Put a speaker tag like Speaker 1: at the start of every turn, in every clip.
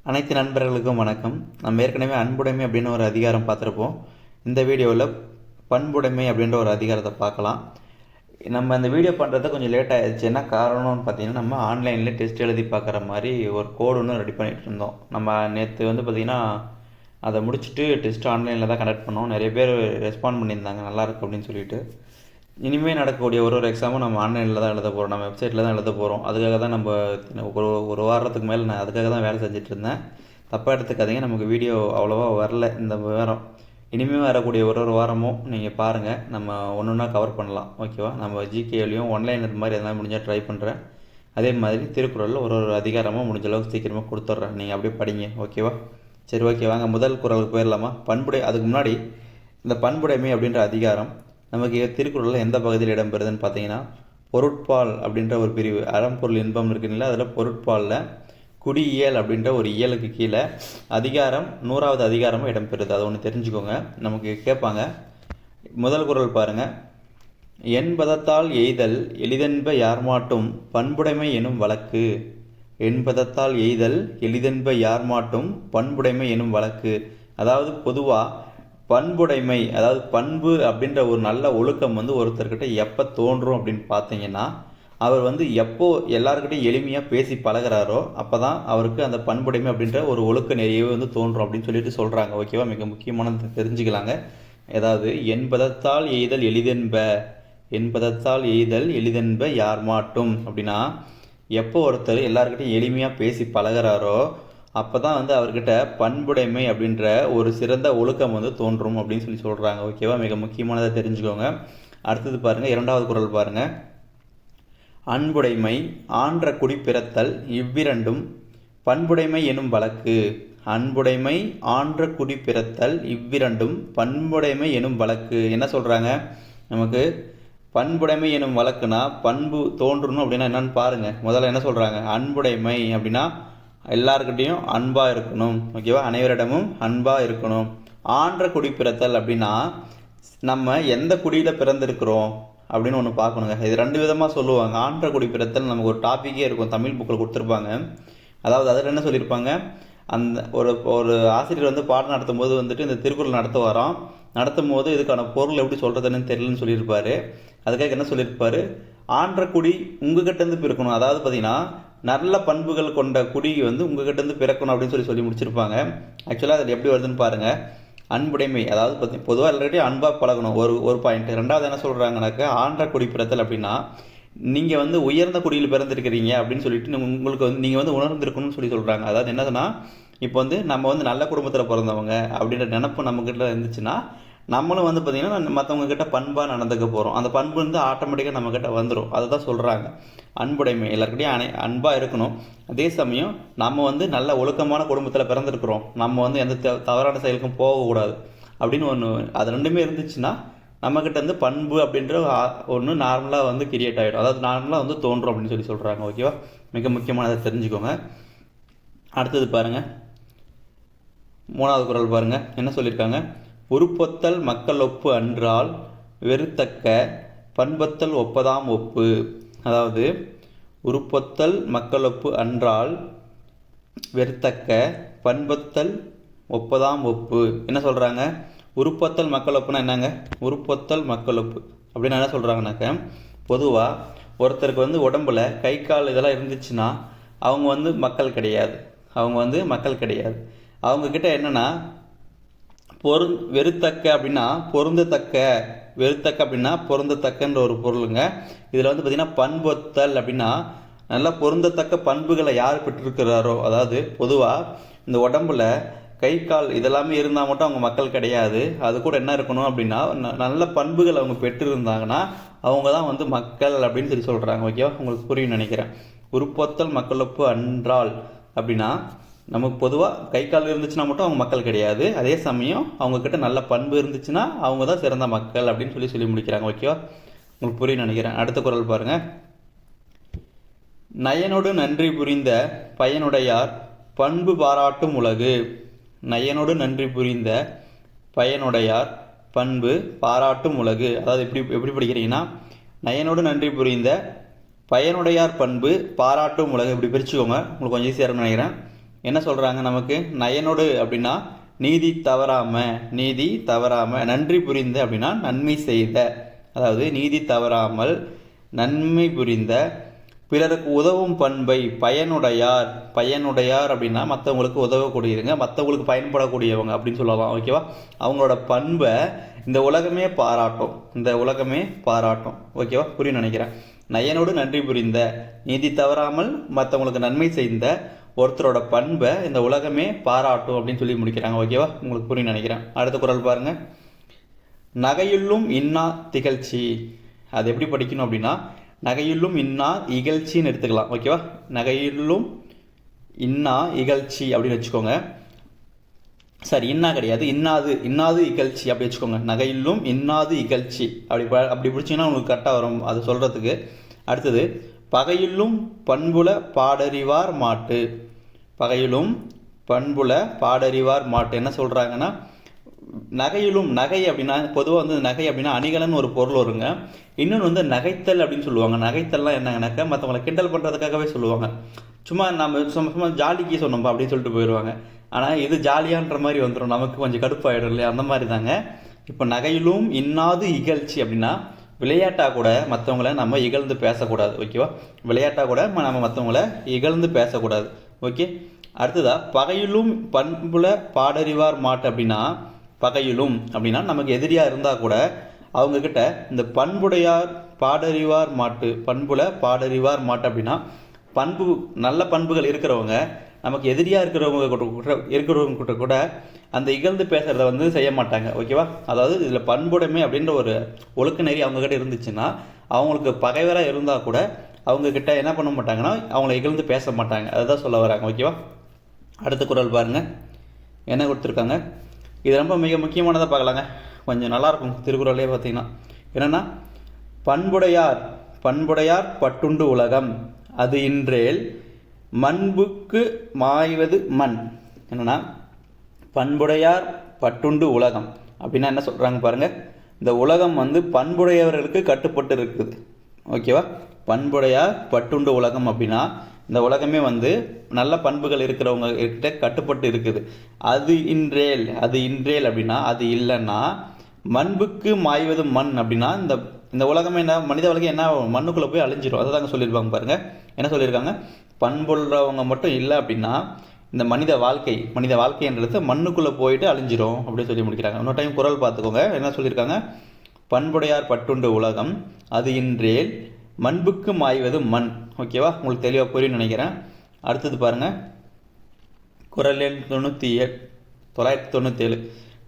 Speaker 1: அனைத்து நண்பர்களுக்கும் வணக்கம். நம்ம ஏற்கனவே அன்புடைமை அப்படின்னு ஒரு அதிகாரம் பார்த்துருப்போம். இந்த வீடியோவில் பண்புடைமை அப்படின்ற ஒரு அதிகாரத்தை பார்க்கலாம். நம்ம அந்த வீடியோ பண்ணுறது கொஞ்சம் லேட் ஆகிடுச்சு. என்ன காரணம்னு பார்த்தீங்கன்னா, நம்ம ஆன்லைனில் டெஸ்ட் எழுதி பார்க்குற மாதிரி ஒரு கோடு ஒன்று ரெடி பண்ணிகிட்டு இருந்தோம். நம்ம நேற்று பார்த்திங்கன்னா அதை முடிச்சுட்டு டெஸ்ட் ஆன்லைனில் தான் கண்டக்ட் பண்ணோம். நிறைய பேர் ரெஸ்பாண்ட் பண்ணியிருந்தாங்க நல்லாயிருக்கு அப்படின்னு சொல்லிட்டு. இனிமேல் நடக்கக்கூடிய ஒரு எக்ஸாமும் நம்ம ஆன்லைனில் தான் எழுத போகிறோம், நம்ம வெப்சைட்டில் தான் எழுத போகிறோம். அதுக்காக தான் நம்ம ஒரு வாரத்துக்கு மேலே நான் அதுக்காக தான் வேலை செஞ்சுட்டு இருந்தேன். தப்பாக எடுத்துக்காதீங்க, நமக்கு வீடியோ அவ்வளோவா வரல இந்த வாரம். இனிமேல் வரக்கூடிய ஒரு வாரமும் நீங்கள் பாருங்கள், நம்ம ஒன்று ஒன்றா கவர் பண்ணலாம். ஓகேவா? நம்ம ஜிகேலையும் ஒன்லைனர் மாதிரி எதனா முடிஞ்சால் ட்ரை பண்ணுறேன். அதே மாதிரி திருக்குறளில் ஒரு அதிகாரமும் முடிஞ்ச அளவுக்கு சீக்கிரமாக கொடுத்துட்றேன், நீங்கள் அப்படியே படிங்க. ஓகேவா? சரி, ஓகே, வாங்க முதல் குறளுக்கு போயிடலாமா? அதுக்கு முன்னாடி இந்த பண்புடைமை அப்படின்ற அதிகாரம் நமக்கு திருக்குறளில் எந்த பகுதியில் இடம்பெறுதுன்னு பார்த்தீங்கன்னா, பொருட்பால் அப்படின்ற ஒரு பிரிவு, அறம்பொருள் இன்பம் இருக்குங்களா, அதில் பொருட்பாலில் குடியியல் அப்படின்ற ஒரு இயலுக்கு கீழே அதிகாரம் 100வது அதிகாரமும் இடம்பெறுது. அதை ஒன்று தெரிஞ்சுக்கோங்க. நமக்கு கேட்பாங்க. முதல் குறள் பாருங்கள். என்பதத்தால் எய்தல் எளிதென்ப யார்மாட்டும் பண்புடைமை எனும் வழக்கு. என்பதத்தால் எய்தல் எளிதென்ப யார்மாட்டும் பண்புடைமை எனும் வழக்கு. அதாவது பொதுவாக பண்புடைமை, அதாவது பண்பு அப்படின்ற ஒரு நல்ல ஒழுக்கம் ஒருத்தர்கிட்ட எப்போ தோன்றும் அப்படின்னு பார்த்தீங்கன்னா, அவர் எப்போ எல்லாருக்கிட்டையும் எளிமையாக பேசி பழகிறாரோ அப்போ தான் அவருக்கு அந்த பண்புடைமை அப்படின்ற ஒரு ஒழுக்க நெறியவே தோன்றும் அப்படின்னு சொல்லிட்டு சொல்கிறாங்க. ஓகேவா? மிக முக்கியமானது தெரிஞ்சுக்கலாங்க. ஏதாவது என்பதத்தால் எய்தல் எளிதென்ப, என்பதத்தால் எய்தல் எளிதென்ப யார் மாட்டும் அப்படின்னா, எப்போ ஒருத்தர் எல்லாருக்கிட்டையும் எளிமையாக பேசி பழகிறாரோ அப்போ தான் அவர்கிட்ட பண்புடைமை அப்படின்ற ஒரு சிறந்த ஒழுக்கம் தோன்றும் அப்படின்னு சொல்லி சொல்கிறாங்க. ஓகேவா? மிக முக்கியமானதை தெரிஞ்சுக்கோங்க. அடுத்தது பாருங்கள், 2வது குறள் பாருங்கள். அன்புடைமை ஆன்ற குடி பிறத்தல் இவ்விரண்டும் பண்புடைமை எனும் வழக்கு. அன்புடைமை ஆன்ற குடி பிறத்தல் இவ்விரண்டும் பண்புடைமை எனும் வழக்கு. என்ன சொல்கிறாங்க? நமக்கு பண்புடைமை எனும் வழக்குனா பண்பு தோன்றணும் அப்படின்னா என்னன்னு பாருங்கள். முதல்ல என்ன சொல்கிறாங்க? அன்புடைமை அப்படின்னா எல்லாருக்கிட்டையும் அன்பாக இருக்கணும். ஓகேவா? அனைவரிடமும் அன்பாக இருக்கணும். ஆன்ற குடி பிறத்தல் அப்படின்னா நம்ம எந்த குடியில் பிறந்திருக்கிறோம் அப்படின்னு ஒன்று பார்க்கணுங்க. இது 2 விதமாக சொல்லுவாங்க. ஆன்ற குடி பிறத்தல் நமக்கு ஒரு டாப்பிக்கே இருக்கும், தமிழ் புக்கில் கொடுத்துருப்பாங்க. அதாவது அதில் என்ன சொல்லியிருப்பாங்க, அந்த ஒரு ஆசிரியர் பாடம் நடத்தும் போது இந்த திருக்குறள் நடத்தும் போது இதுக்கான பொருள் எப்படி சொல்கிறதுன்னு தெரியலன்னு சொல்லியிருப்பாரு. அதுக்காக என்ன சொல்லியிருப்பாரு, ஆன்ற குடி உங்ககிட்ட இருந்து பிறக்கணும். அதாவது பார்த்தீங்கன்னா நல்ல பண்புகள் கொண்ட குடி உங்ககிட்ட இருந்து பிறக்கணும் அப்படின்னு சொல்லி முடிச்சிருப்பாங்க. ஆக்சுவலாக அதில் எப்படி வருதுன்னு பாருங்க. அன்புடைமை, அதாவது பொதுவாக எல்லாருக்கிட்டையும் அன்பாக பழகணும், ஒரு பாயிண்ட். 2வது என்ன சொல்கிறாங்கனாக்க, ஆன்ற குடி பிறத்தல் அப்படின்னா நீங்கள் உயர்ந்த குடியில் பிறந்திருக்கிறீங்க அப்படின்னு சொல்லிட்டு உங்களுக்கு நீங்கள் உணர்ந்திருக்கணும்னு சொல்லி சொல்கிறாங்க. அதாவது என்னதுன்னா, இப்போ நம்ம நல்ல குடும்பத்தில் பிறந்தவங்க அப்படின்ற நினப்பு நம்மக்கிட்ட இருந்துச்சுன்னா நம்மளும் பார்த்தீங்கன்னா மற்றவங்க கிட்ட பண்பாக நடந்துக்க போகிறோம். அந்த பண்பு ஆட்டோமேட்டிக்காக நம்மக்கிட்ட வந்துடும். அதை தான் சொல்கிறாங்க. அன்புடைமை எல்லாருக்கிட்டையும் அன்பாக இருக்கணும். அதே சமயம் நம்ம நல்ல ஒழுக்கமான குடும்பத்தில் பிறந்திருக்கிறோம், நம்ம எந்த தவறான செயலுக்கும் போகக்கூடாது அப்படின்னு ஒன்று, அது 2மே இருந்துச்சுன்னா நம்மக்கிட்ட பண்பு அப்படின்ற ஒன்று நார்மலாக கிரியேட் ஆகிடும். அதாவது நார்மலாக தோன்றும் அப்படின்னு சொல்லி சொல்கிறாங்க. ஓகேவா? மிக முக்கியமானதை தெரிஞ்சுக்கோங்க. அடுத்தது பாருங்கள், 3வது குறள் பாருங்கள். என்ன சொல்லியிருக்காங்க? உருப்பொத்தல் மக்கள் ஒப்பு அன்றால் வெறுத்தக்க பண்பொத்தல் ஒப்பதாம் ஒப்பு. அதாவது உருப்பொத்தல் மக்கள் ஒப்பு அன்றால் வெறுத்தக்க பண்பொத்தல் ஒப்பதாம் ஒப்பு. என்ன சொல்கிறாங்க? உருப்பொத்தல் மக்கள் ஒப்புனா என்னங்க? உருப்பொத்தல் மக்கள் ஒப்பு அப்படின்னு என்ன சொல்கிறாங்கனாக்க, பொதுவாக ஒருத்தருக்கு உடம்புல கை கால் இதெல்லாம் இருந்துச்சுன்னா அவங்க மக்கள் கிடையாது. அவங்க மக்கள் கிடையாது. அவங்கக்கிட்ட என்னென்னா வெறுத்தக்க அப்படின்னா பொருந்தத்தக்க, வெறுத்தக்க அப்படின்னா பொருந்தத்தக்கன்ற ஒரு பொருளுங்க. இதில் பார்த்தீங்கன்னா பண்பொத்தல் அப்படின்னா நல்லா பொருந்தத்தக்க பண்புகளை யார் பெற்றிருக்கிறாரோ, அதாவது பொதுவாக இந்த உடம்புல கை கால் இதெல்லாமே இருந்தால் மட்டும் அவங்க மக்கள் கிடையாது. அது கூட என்ன இருக்கணும் அப்படின்னா நல்ல பண்புகள் அவங்க பெற்றிருந்தாங்கன்னா அவங்க தான் மக்கள் அப்படின்னு சொல்லி சொல்கிறாங்க. ஓகேவா? உங்களுக்கு புரியும் நினைக்கிறேன். உருப்பொத்தல் மக்களொப்பு அன்றால் அப்படின்னா நமக்கு பொதுவாக கை கால் இருந்துச்சுன்னா மட்டும் அவங்க மக்கள் கிடையாது. அதே சமயம் அவங்கக்கிட்ட நல்ல பண்பு இருந்துச்சுன்னா அவங்க தான் சிறந்த மக்கள் அப்படின்னு சொல்லி முடிக்கிறாங்க. ஓகேவா? உங்களுக்கு புரியும் நினைக்கிறேன். அடுத்த குறள் பாருங்கள். நயனோடு நன்றி புரிந்த பயனுடையார் பண்பு பாராட்டும் உலகு. நயனோடு நன்றி புரிந்த பயனுடையார் பண்பு பாராட்டும் உலகு. அதாவது எப்படி படிக்கிறீங்கன்னா, நயனோடு நன்றி புரிந்த பயனுடையார் பண்பு பாராட்டும் உலகு இப்படி பிரிச்சுக்கோங்க. உங்களுக்கு கொஞ்சம் ஈஸியாக இருக்கும்னு நினைக்கிறேன். என்ன சொல்கிறாங்க நமக்கு? நயனோடு அப்படின்னா நீதி தவறாமல், நன்றி புரிந்த அப்படின்னா நன்மை செய்த, அதாவது நீதி தவறாமல் நன்மை புரிந்த, பிறருக்கு உதவும் பண்பை, பயனுடையார் அப்படின்னா மற்றவங்களுக்கு உதவக்கூடியதுங்க, மற்றவங்களுக்கு பயன்படக்கூடியவங்க அப்படின்னு சொல்லலாம். ஓகேவா? அவங்களோட பண்பை இந்த உலகமே பாராட்டும். ஓகேவா? புரியும் நினைக்கிறேன். நயனோடு நன்றி புரிந்த, நீதி தவறாமல் மற்றவங்களுக்கு நன்மை செய்த ஒருத்தரோட பண்பை இந்த உலகமே பாராட்டும் அப்படின்னு சொல்லி முடிக்கிறாங்க. ஓகேவா? உங்களுக்கு புரியும் நினைக்கிறேன். அடுத்த குறள் பாருங்க. நகையுள்ளும் இன்னா திகழ்ச்சி. அது எப்படி படிக்கணும் அப்படின்னா நகையுள்ளும் இன்னா இகழ்ச்சின்னு எடுத்துக்கலாம். ஓகேவா? நகையுள்ளும் இன்னா இகழ்ச்சி அப்படின்னு வச்சுக்கோங்க. சரி, இன்னா கிடையாது, இன்னாது இகழ்ச்சி அப்படி வச்சுக்கோங்க. நகையிலும் இன்னாது இகழ்ச்சி அப்படி பிடிச்சிங்கன்னா உங்களுக்கு கரெக்டாக வரும் அது சொல்கிறதுக்கு. அடுத்தது, பகையிலும் பண்புல பாடறிவார் மாட்டு. என்ன சொல்கிறாங்கன்னா, நகை அப்படின்னா பொதுவாக நகை அப்படின்னா அணிகலன்னு ஒரு பொருள் வருங்க. இன்னொன்று நகைத்தல் அப்படின்னு சொல்லுவாங்க. நகைத்தல்லாம் என்னங்கனாக்கா மற்றவங்களை கிண்டல் பண்ணுறதுக்காகவே சொல்லுவாங்க. சும்மா நம்ம சும்மா ஜாலிக்கு சொன்னோம்பா அப்படின்னு சொல்லிட்டு போயிடுவாங்க. ஆனால் இது ஜாலியான்ற மாதிரி வந்துடும், நமக்கு கொஞ்சம் கடுப்பாயிடும் இல்லையா? அந்த மாதிரி தாங்க. இப்போ நகையிலும் இன்னாது இகழ்ச்சி அப்படின்னா விளையாட்டாக கூட மற்றவங்கள நம்ம இகழ்ந்து பேசக்கூடாது. ஓகேவா? விளையாட்டாக கூட நம்ம மற்றவங்கள இகழ்ந்து பேசக்கூடாது. ஓகே. அடுத்ததா, பகையிலும் பண்புல பாடறிவார் மாட்டு அப்படின்னா அப்படின்னா நமக்கு எதிரியாக இருந்தால் கூட அவங்கக்கிட்ட இந்த பண்புடையார் பாடறிவார் மாட்டு அப்படின்னா நல்ல பண்புகள் இருக்கிறவங்க நமக்கு எதிரியாக இருக்கிறவங்க கூட அந்த இகழ்ந்து பேசுகிறத செய்ய மாட்டாங்க. ஓகேவா? அதாவது இதில் பண்புடைமை அப்படின்ற ஒரு ஒழுக்க நெறி அவங்கக்கிட்ட இருந்துச்சுன்னா அவங்களுக்கு பகைவராக இருந்தால் கூட அவங்கக்கிட்ட என்ன பண்ண மாட்டாங்கன்னா அவங்கள இகழ்ந்து பேச மாட்டாங்க. அதுதான் சொல்ல வராங்க. ஓகேவா? அடுத்த குறள் பாருங்கள், என்ன கொடுத்துருக்காங்க. இது ரொம்ப மிக முக்கியமானதாக பார்க்கலாங்க. கொஞ்சம் நல்லாயிருக்கும் திருக்குறளே பார்த்தீங்கன்னா. என்னென்னா, பண்புடையார் பட்டுண்டு உலகம், அது இன்றேல் மண்புக்கு மாய்வது மண். என்னன்னா, பண்புடையார் பட்டுண்டு உலகம் அப்படின்னா என்ன சொல்கிறாங்க பாருங்கள். இந்த உலகம் பண்புடையவர்களுக்கு கட்டுப்பட்டு இருக்குது. ஓகேவா? பண்புடையார் பட்டுண்டு உலகம் அப்படின்னா இந்த உலகமே நல்ல பண்புகள் இருக்கிறவங்க கிட்ட கட்டுப்பட்டு இருக்குது. அது இன்றேல் அப்படின்னா அது இல்லைன்னா மண்புக்கு மாய்வது மண் அப்படின்னா இந்த உலகமே என்ன, மனித உலகம் என்ன, மண்ணுக்குள்ளே போய் அழிஞ்சிடும். அதை தாங்க சொல்லியிருப்பாங்க பாருங்கள். என்ன சொல்லியிருக்காங்க? பண்புள்ளவங்க மட்டும் இல்லை அப்படின்னா இந்த மனித வாழ்க்கைன்றது மண்ணுக்குள்ளே போயிட்டு அழிஞ்சிரும் அப்படின்னு சொல்லி முடிக்கிறாங்க. இன்னொரு டைம் குறள் பார்த்துக்கோங்க. என்ன சொல்லியிருக்காங்க? பண்புடையார் பட்டுண்டு உலகம், அது இன்றேல் மண்புக்கு மாய்வது மண். ஓகேவா? உங்களுக்கு தெளிவாக புரியும் நினைக்கிறேன். அடுத்தது பாருங்கள், குறள் எண் 997.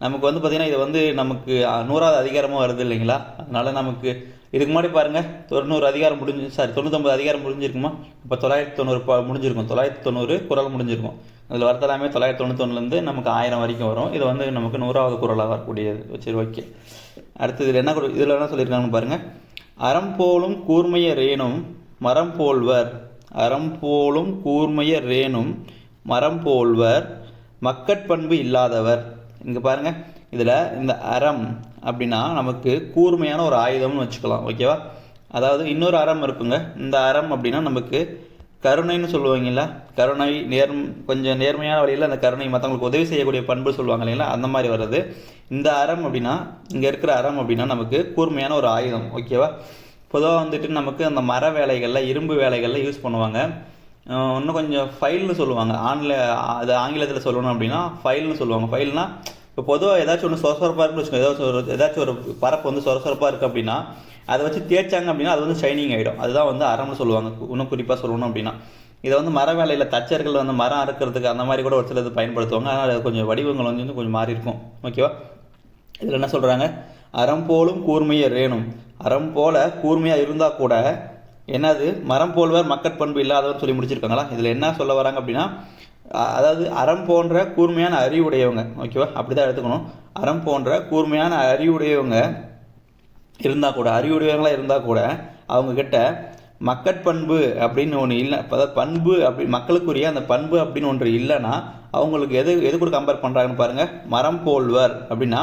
Speaker 1: நமக்கு பார்த்திங்கன்னா இது நமக்கு 100வது அதிகாரமாக வருது இல்லைங்களா? அதனால் நமக்கு இதுக்கு முன்னாடி பாருங்கள் 90 அதிகாரம் 99 அதிகாரம் முடிஞ்சிருக்குமா? இப்போ 990 முடிஞ்சிருக்கும். 990 குறள் முடிஞ்சிருக்கும். அதில் வரத்தெல்லாமே 991 நமக்கு 1000 வரைக்கும் வரும். இது நமக்கு 100வது குறளாக வரக்கூடியது. சரி, ஓகே. அடுத்து இதில் என்ன சொல்லியிருக்காங்கன்னு பாருங்கள். அறம் போலும் கூர்மைய ரேனும் மரம் போல்வர் மக்கட்பண்பு இல்லாதவர். இங்கே பாருங்கள், இதில் இந்த அறம் அப்படின்னா நமக்கு கூர்மையான ஒரு ஆயுதம்னு வச்சுக்கலாம். ஓகேவா? அதாவது இன்னொரு அறம் இருக்குங்க. இந்த அறம் அப்படின்னா நமக்கு கருணைன்னு சொல்லுவாங்கல்ல, கருணை கொஞ்சம் நேர்மையான வழியில் அந்த கருணை மற்றவங்களுக்கு உதவி செய்யக்கூடிய பண்பு சொல்லுவாங்க இல்லைங்களா? அந்த மாதிரி வர்றது இந்த அறம் அப்படின்னா. இங்கே இருக்கிற அறம் அப்படின்னா நமக்கு கூர்மையான ஒரு ஆயுதம். ஓகேவா? பொதுவாக நமக்கு அந்த மர வேலைகளில், இரும்பு வேலைகளில் யூஸ் பண்ணுவாங்க. இன்னும் கொஞ்சம் ஃபைல்னு சொல்லுவாங்க. அது ஆங்கிலத்தில் சொல்லணும் அப்படின்னா ஃபைல்னு சொல்லுவாங்க. ஃபைல்னா இப்போ பொதுவாக ஏதாச்சும் ஒன்று சொரசொரப்பாக இருக்குன்னு வச்சுக்கோங்க. ஏதாச்சும் ஒரு பரப்பு சொரசொரப்பாக இருக்குது அப்படின்னா அதை வச்சு தேய்ச்சாங்க அப்படின்னா அது ஷைனிங் ஆகிடும். அதுதான் அறம்னு சொல்லுவாங்க. இன்னும் குறிப்பாக சொல்லணும் அப்படின்னா இதை மர வேலையில் தச்சர்கள் மரம் அறுக்கிறதுக்கு அந்த மாதிரி கூட ஒரு சிலது பயன்படுத்துவாங்க. அதனால் அது கொஞ்சம் வடிவங்கள் கொஞ்சம் மாறி இருக்கும். ஓகேவா? இதில் என்ன சொல்கிறாங்க? அறம் போலும் கூர்மைய ரேனும், அறம் போல கூர்மையாக இருந்தால் கூட என்னது மரம் போல்வர் மக்கட்பண்பு இல்லாதவர் சொல்லி முடிச்சிருக்காங்களா? இதில் என்ன சொல்ல வராங்க அப்படின்னா, அதாவது அறம் போன்ற கூர்மையான அறிவுடையவங்க. ஓகேவா? அப்படி தான் எடுத்துக்கணும். அறம் போன்ற கூர்மையான அறிவுடையவங்களாக இருந்தால் கூட அவங்கக்கிட்ட மக்கட்பண்பு அப்படின்னு ஒன்று இல்லை. அதாவது பண்பு மக்களுக்குரிய அந்த பண்பு அப்படின்னு ஒன்று இல்லைன்னா அவங்களுக்கு எது கூட கம்பேர் பண்ணுறாங்கன்னு பாருங்கள். மரம் போல்வர் அப்படின்னா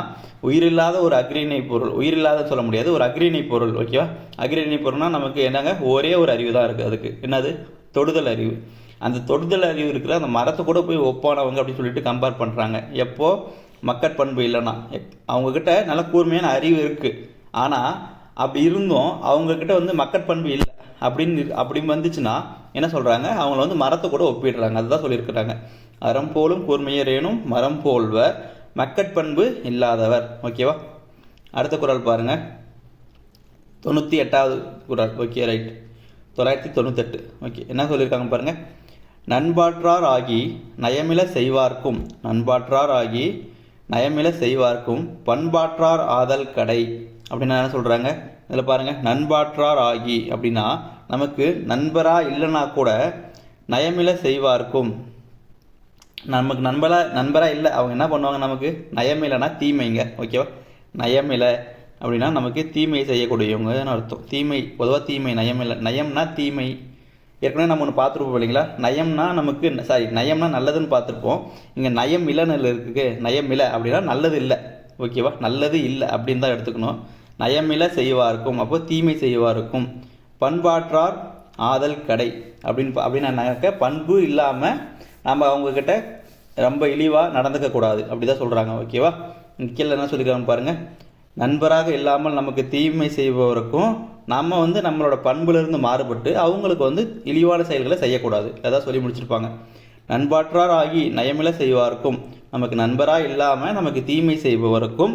Speaker 1: உயிரில்லாத ஒரு அக்ரிணை பொருள். உயிரில்லாத சொல்ல முடியாது, ஒரு அக்ரிணை பொருள். ஓகேவா? அக்ரிணை பொருள்னா நமக்கு என்னங்க, ஒரே ஒரு அறிவு தான் இருக்குது. அதுக்கு என்னது? தொடுதல் அறிவு. அந்த தொடுதல் அறிவு இருக்கிற அந்த மரத்தை கூட போய் ஒப்பானவங்க அப்படின்னு சொல்லிட்டு கம்பேர் பண்ணுறாங்க. எப்போ மக்கட்பண்பு இல்லைன்னா, அவங்கக்கிட்ட நல்ல கூர்மையான அறிவு இருக்குது, ஆனால் அப்படி இருந்தும் அவங்கக்கிட்ட வந்து மக்கட்பண்பு இல்லை அப்படி வந்துச்சுன்னா என்ன சொல்கிறாங்க, அவங்கள வந்து மரத்தை கூட ஒப்பிடுறாங்க. அதுதான் சொல்லியிருக்கிறாங்க, அறம் போலும் கூர்மையரேனும் மரம் போல்வர் மக்கட்பண்பு இல்லாதவர். ஓகேவா? அடுத்த குறள் பாருங்கள், 98வது குறள். Okay, right, 998. ஓகே, என்ன சொல்லியிருக்காங்க பாருங்கள், நண்பாற்றார் ஆகி நயமில செய்வார்க்கும், நண்பாற்றார் ஆகி நயமில செய்வார்க்கும் பண்பாற்றார் ஆதல் கடை அப்படின்னா என்ன சொல்கிறாங்க. இதில் பாருங்கள், நண்பாற்றார் ஆகி அப்படின்னா நமக்கு நண்பராக இல்லைன்னா கூட நயமில செய்வார்க்கும், நமக்கு நண்பராக இல்லை, அவங்க என்ன பண்ணுவாங்க, நமக்கு நயமில்லைனா தீமைங்க. ஓகேவா? நயமில்லை அப்படின்னா நமக்கு தீமை செய்யக்கூடியவங்கன்னு அர்த்தம். தீமை, பொதுவாக தீமை, நயமில்லை, நயம்னா தீமை. ஏற்கனவே நம்ம ஒன்று பார்த்துருப்போம் இல்லைங்களா, நயம்னா நமக்கு நயம்னா நல்லதுன்னு பார்த்துருப்போம். இங்கே நயம் இல்லைன்னு இருக்குது, நயம் இல்லை அப்படின்னா நல்லது இல்லை. ஓகேவா? நல்லது இல்லை அப்படின்னு தான் எடுத்துக்கணும். நயமில்லை செய்வார்க்கும், அப்போ தீமை செய்வார்க்கும். பண்பாற்றார் ஆதல் கடை அப்படின்னாக்க பண்பு இல்லாமல் நம்ம அவங்கக்கிட்ட ரொம்ப இழிவாக நடந்துக்கக்கூடாது அப்படி தான் சொல்கிறாங்க. ஓகேவா? கீழே என்ன சொல்லிக்கிறாங்க பாருங்கள், நண்பராக இல்லாமல் நமக்கு தீமை செய்பவருக்கும் நம்ம வந்து நம்மளோட பண்புலேருந்து மாறுபட்டு அவங்களுக்கு வந்து இழிவான செயல்களை செய்யக்கூடாது. அதான் சொல்லி முடிச்சிருப்பாங்க. நண்பாற்றார் ஆகி நயமில செய்வார்க்கும், நமக்கு நண்பராக இல்லாமல் நமக்கு தீமை செய்பவருக்கும்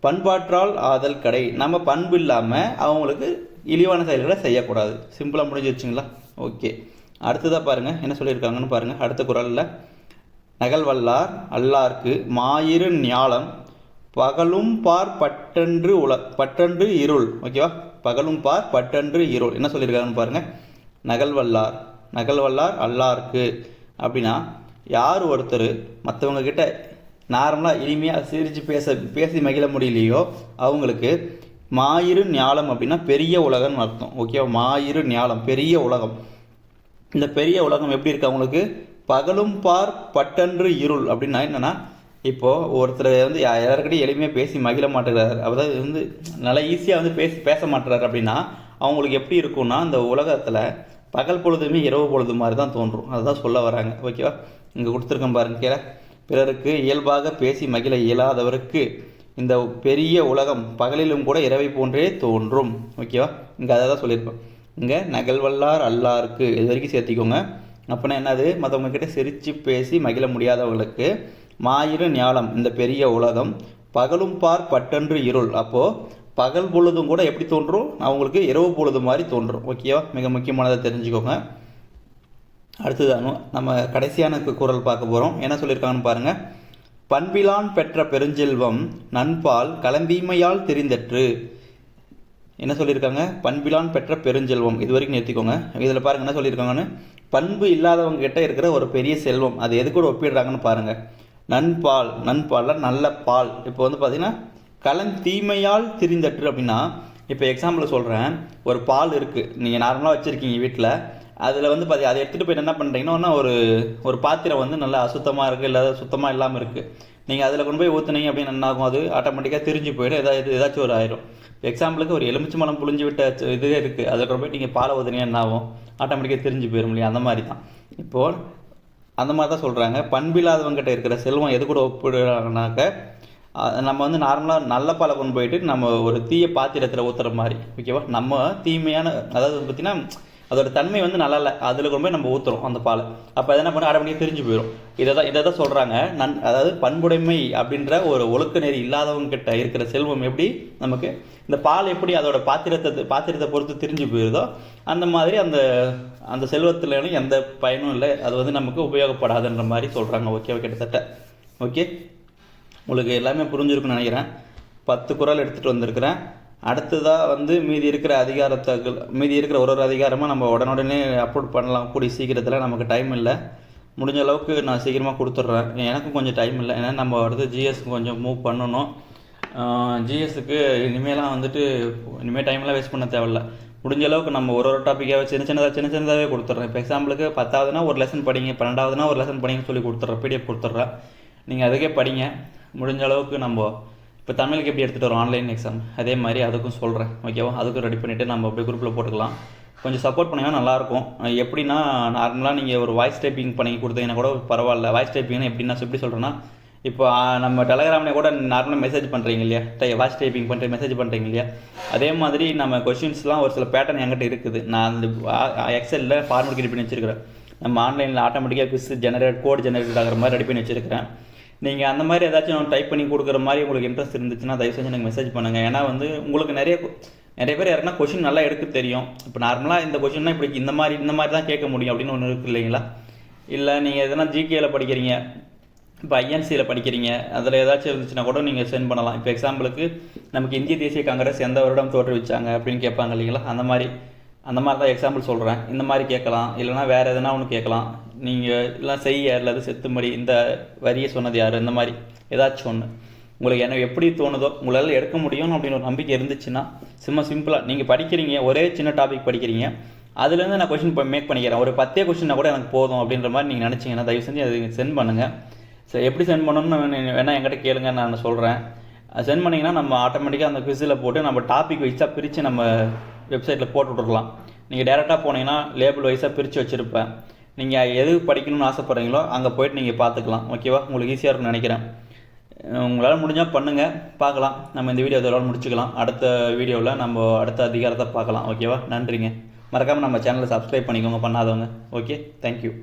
Speaker 1: பண்பாற்றால் ஆதல் கடை, நம்ம பண்பு இல்லாமல் அவங்களுக்கு இழிவான செயல்களை செய்யக்கூடாது. சிம்பிளாக முடிஞ்சிருச்சுங்களா? ஓகே, அடுத்ததாக பாருங்கள் என்ன சொல்லியிருக்காங்கன்னு பாருங்கள். அடுத்த குறளில், நகல்வல்லார் அல்லார்க்கு மாயிரு ஞாலம் பகலும் பார் பட்டன்று இருள். ஓகேவா? பகலும் பார் பட்டன்று இருள் என்ன சொல்லியிருக்காங்கன்னு பாருங்கள். நகல்வல்லார் அல்லார்க்கு அப்படின்னா யார் ஒருத்தர் மற்றவங்க கிட்ட நார்மலாக இனிமையாக சிரித்து பேசி மகிழ முடியலையோ அவங்களுக்கு மாயிரு ஞாலம் அப்படின்னா பெரிய உலகம்னு அர்த்தம். ஓகேவா? மாயிரு ஞாலம் பெரிய உலகம். இந்த பெரிய உலகம் எப்படி இருக்குது அவங்களுக்கு, பகலும் பார் பட்டன்று இருள் அப்படின்னா என்னென்னா, இப்போது ஒருத்தர் வந்து எல்லாருக்கிட்டையும் எளிமையாக பேசி மகிழ மாட்டேங்கிறார், அதாவது வந்து நல்லா ஈஸியாக வந்து பேச மாட்டேறாரு அப்படின்னா அவங்களுக்கு எப்படி இருக்கும்னா, அந்த உலகத்தில் பகல் பொழுதுமே இரவு பொழுது மாதிரி தான் தோன்றும். அதுதான் சொல்ல வராங்க. ஓகேவா? இங்கே கொடுத்துருக்கேன் பாருங்க கீழே, பிறருக்கு இயல்பாக பேசி மகிழ இயலாதவருக்கு இந்த பெரிய உலகம் பகலிலும் கூட இரவை போன்றே தோன்றும். ஓகேவா? இங்கே அதை தான் சொல்லியிருப்பேன். இங்கே நகல்வல்லார் அல்லாருக்கு இது வரைக்கும் சேர்த்திக்கோங்க. அப்படின்னா என்னது, மற்றவங்க கிட்ட சிரித்து பேசி மகிழ முடியாதவங்களுக்கு மாயிரு ஞாலம் இந்த பெரிய உலகம், பகலும் பார் பட்டன்று இருள், அப்போது பகல் பொழுதும் கூட எப்படி தோன்றும், அவங்களுக்கு இரவு பொழுது மாதிரி தோன்றும். ஓகேவா? மிக முக்கியமானதை தெரிஞ்சுக்கோங்க. அடுத்ததானோ நம்ம கடைசியான குறள் பார்க்க போகிறோம். என்ன சொல்லியிருக்காங்கன்னு பாருங்கள். பண்பிலான் பெற்ற பெருஞ்செல்வம் நண்பால் கலந்தீமையால் தெரிந்தற்று. என்ன சொல்லியிருக்காங்க, பண்பிலான் பெற்ற பெருஞ்செல்வம். இது வரைக்கும் நிறுத்திக்கோங்க. இதில் பாருங்கள் என்ன சொல்லியிருக்காங்கன்னு, பண்பு இல்லாதவங்க கிட்ட இருக்கிற ஒரு பெரிய செல்வம், அது எது கூட ஒப்பிடுறாங்கன்னு பாருங்கள். நண்பால் நல்ல பால். இப்போ வந்து பார்த்தீங்கன்னா கலந்தீமையால் தெரிந்தற்று அப்படின்னா, இப்போ எக்ஸாம்பிள் சொல்கிறேன், ஒரு பால் இருக்குது, நீங்கள் நார்மலாக வச்சுருக்கீங்க வீட்டில், அதில் வந்து அதை எடுத்துகிட்டு போய் என்ன பண்ணுறீங்கன்னா, ஒரு பாத்திரம் வந்து நல்லா அசுத்தமாக இருக்குது, இல்லை சுத்தமாக இல்லாமல் இருக்குது, நீங்கள் அதில் கொண்டு போய் ஊற்றுனீங்க அப்படின்னு என்ன ஆகும், அது ஆட்டோமேட்டிக்காக திரிஞ்சு போயிடும், ஏதாச்சும் ஒரு ஆயிரும். எக்ஸாம்பிளுக்கு ஒரு எலுமிச்சை மலம் புழிஞ்சு விட்ட இது இருக்குது, அதில் கொண்டு போய் நீங்கள் பாலை ஊற்றுனீங்க என்ன ஆகும், ஆட்டோமேட்டிக்காக திரிஞ்சு போயிடும் இல்லையா? அந்த மாதிரி தான். இப்போது அந்த மாதிரி தான் சொல்கிறாங்க, பண்பில்லாதவங்ககிட்ட இருக்கிற செல்வம் எது கூட ஒப்பிடுறாங்கனாக்க, நம்ம வந்து நார்மலாக நல்ல பாலை கொண்டு போயிட்டு நம்ம ஒரு தீய பாத்திரத்தில் ஊற்றுற மாதிரி. ஓகேவா? நம்ம தீமையான, அதாவது பார்த்தீங்கன்னா அதோட தன்மை வந்து நல்லா இல்லை, அதில் கொண்டு போய் நம்ம ஊற்றுறோம் அந்த பால், அப்போ அதை என்ன பண்ண ஆட்டோமேட்டிக்காக தெரிஞ்சு போயிடும். இதை தான் சொல்கிறாங்க, அதாவது பண்புடைமை அப்படின்ற ஒரு ஒழுக்க நெறி இல்லாதவங்க கிட்ட இருக்கிற செல்வம் எப்படி நமக்கு, இந்த பால் எப்படி அதோட பாத்திரத்தை பொறுத்து தெரிஞ்சு போயிருதோ அந்த மாதிரி அந்த செல்வத்தில் எந்த பயனும் இல்லை, அது வந்து நமக்கு உபயோகப்படாதுன்ற மாதிரி சொல்கிறாங்க. ஓகேவா? கிட்டத்தட்ட ஓகே, உங்களுக்கு எல்லாமே புரிஞ்சிருக்குன்னு நினைக்கிறேன். 10 குறள் எடுத்துகிட்டு வந்திருக்கிறேன். அடுத்ததாக வந்து மீதி இருக்கிற ஒரு அதிகாரமாக நம்ம உடனே அப்லோட் பண்ணலாம் கூடிய சீக்கிரத்தில். நமக்கு டைம் இல்லை, முடிஞ்ச அளவுக்கு நான் சீக்கிரமாக கொடுத்துட்றேன். எனக்கும் கொஞ்சம் டைம் இல்லை, ஏன்னா நம்ம அடுத்து ஜிஎஸ்க்கு கொஞ்சம் மூவ் பண்ணணும். ஜிஎஸ்க்கு இனிமேலாம் வந்துட்டு டைம்லாம் வேஸ்ட் பண்ண தேவையில்ல. முடிஞ்ச அளவுக்கு நம்ம ஒரு டாப்பிக்காக சின்னதாகவே கொடுத்துட்றேன். இப்போ எக்ஸாம்பிளுக்கு 10ஆவதுனா ஒரு லெசன் படிங்க, 12ஆவதுனா ஒரு லெசன் படிங்கன்னு சொல்லி கொடுத்துட்றேன், பிடிஎஃப் கொடுத்துட்றேன். நீங்கள் அதுக்கே படிங்க. முடிஞ்ச அளவுக்கு நம்ம இப்போ தமிழுக்கு எப்படி எடுத்துகிட்டு வரோம் ஆன்லைன் எக்ஸாம், அதே மாதிரி அதுக்கும் சொல்கிறேன். ஓகேவா? அதுக்கும் ரெடி பண்ணிவிட்டு நம்ம அப்படியே குரூப்பில் போட்டுக்கலாம். கொஞ்சம் சப்போர்ட் பண்ணிங்கன்னா நல்லாயிருக்கும். எப்படின்னா நார்மலாக நீங்கள் ஒரு வாய்ஸ் டைப்பிங் பண்ணி கொடுத்தீங்கன்னா கூட பரவாயில்ல. வாய்ஸ் டைப்பிங்னா எப்படின்னா எப்படி சொல்கிறேன்னா, இப்போ நம்ம டெலகிராம்லேயே கூட நார்மலாக மெசேஜ் பண்ணுறீங்க இல்லையா, வாய்ஸ் டைப்பிங் பண்ணுற மெசேஜ் பண்ணுறீங்க இல்லையா, அதே மாதிரி நம்ம கொஷின்ஸ்லாம் ஒரு சில பேட்டர்ன் என்கிட்ட இருக்குது. நான் அந்த எக்ஸலில் ஃபார்மேட் ரெடி பண்ணி வச்சுருக்கிறேன். நம்ம ஆன்லைனில் ஆட்டோமேட்டிக்காக குவிஸ் கோட் ஜெனரேட் ஆகிற மாதிரி ரெடி பண்ணி வச்சுருக்கிறேன். நீங்கள் அந்த மாதிரி ஏதாச்சும் டைப் பண்ணி கொடுக்குற மாதிரி உங்களுக்கு இன்ட்ரெஸ்ட் இருந்துச்சுன்னா தயவு செஞ்சு எனக்கு மெசேஜ் பண்ணுங்கள். ஏன்னா வந்து உங்களுக்கு நிறைய பேர் யாருன்னா கொஷின் நல்லா எடுக்க தெரியும். இப்போ நார்மலாக இந்த கொஷின்னா இப்படி இந்த மாதிரி தான் கேட்க முடியும் அப்படின்னு ஒன்று இருக்குது இல்லைங்களா. இல்லை நீங்கள் எதனா ஜிகேயில் படிக்கிறீங்க, இப்போ ஐஎன்சியில் படிக்கிறீங்க, அதில் ஏதாச்சும் இருந்துச்சுன்னா கூட நீங்கள் சென்ட் பண்ணலாம். இப்போ எக்ஸாம்பிளுக்கு நமக்கு இந்திய தேசிய காங்கிரஸ் எந்த வருடம் தோற்றுவிச்சாங்க அப்படின்னு கேட்பாங்க இல்லைங்களா, அந்த மாதிரி தான் எக்ஸாம்பிள் சொல்கிறேன். இந்த மாதிரி கேட்கலாம். இல்லைனா வேறு எதனா ஒன்று கேட்கலாம். நீங்கள் எல்லாம் செய்ய அல்லது செத்துமடி இந்த வரியை சொன்னது யார், இந்த மாதிரி ஏதாச்சும் ஒன்று உங்களுக்கு என்ன எப்படி தோணுதோ உங்களால் எடுக்க முடியும் அப்படின்னு ஒரு நம்பிக்கை இருந்துச்சுன்னா சிம்பிளாக நீங்கள் படிக்கிறீங்க, ஒரே சின்ன டாபிக் படிக்கிறீங்க, அதுலேருந்து நான் கொஷின் மேக் பண்ணிக்கிறேன், ஒரு 10 கொஷின்னா கூட எனக்கு போதும் அப்படின்ற மாதிரி நீங்கள் நினச்சிங்கன்னா தயவு செஞ்சு அது சென்ட் பண்ணுங்கள். சரி, எப்படி சென்ட் பண்ணணும்னு வேணால் என்கிட்ட கேளுங்க, நான் சொல்கிறேன். சென்ட் பண்ணிங்கன்னா நம்ம ஆட்டோமேட்டிக்காக அந்த குவிஸில் போட்டு நம்ம டாபிக் வைஸாக பிரித்து நம்ம வெப்சைட்டில் போட்டு விட்றலாம். நீங்கள் டேரெக்டாக போனீங்கன்னா லேபிள் வைஸாக பிரித்து வச்சுருப்பேன். நீங்கள் எது படிக்கணும்னு ஆசைப்பட்றீங்களோ அங்கே போய்ட்டு நீங்கள் பார்த்துக்கலாம். ஓகேவா, உங்களுக்கு ஈஸியாக இருக்கும்னு நினைக்கிறேன். உங்களால் முடிஞ்சால் பண்ணுங்கள், பார்க்கலாம். நம்ம இந்த வீடியோ இதோட முடிச்சுக்கலாம். அடுத்த வீடியோவில் நம்ம அடுத்த அதிகாரத்தை பார்க்கலாம். ஓகேவா, நன்றிங்க. மறக்காமல் நம்ம சேனலை சப்ஸ்கிரைப் பண்ணிக்கோங்க பண்ணாதவங்க. Okay, thank you.